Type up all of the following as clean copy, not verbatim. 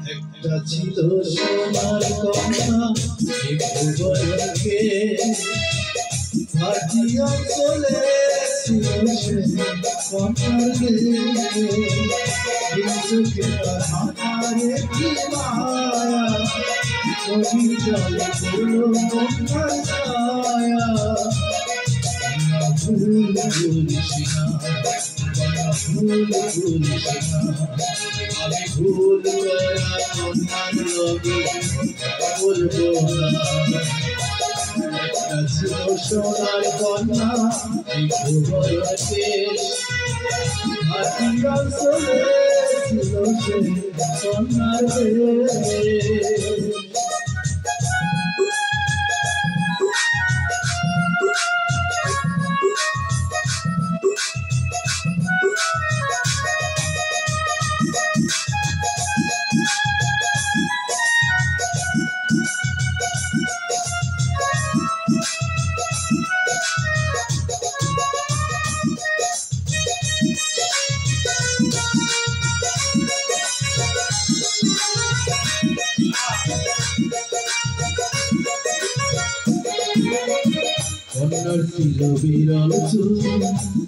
একটা ছিল সোনার কন্যা একটু বয়সে ভাটিয়া চলে ছিল সে কন্যার চোখে হাতারে কি মায়া কবি জলে করলো কন্যার ছায়া ভুল করিস না ভুল করিস না আমি ভুল করা কন্যার লগে বলবো না একটা ছিল সোনার কন্যা একটু বয়সে হাতিরা চলে ছিল সে কন্যার কন্যার ছিল বিরল চুল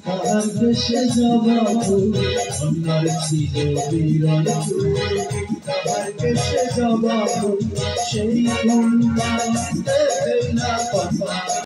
তাহার দেশে যাবা কন্যার ছিল বিরল চুল তাহার দেশে যাবা সেই কন্যা দেখে না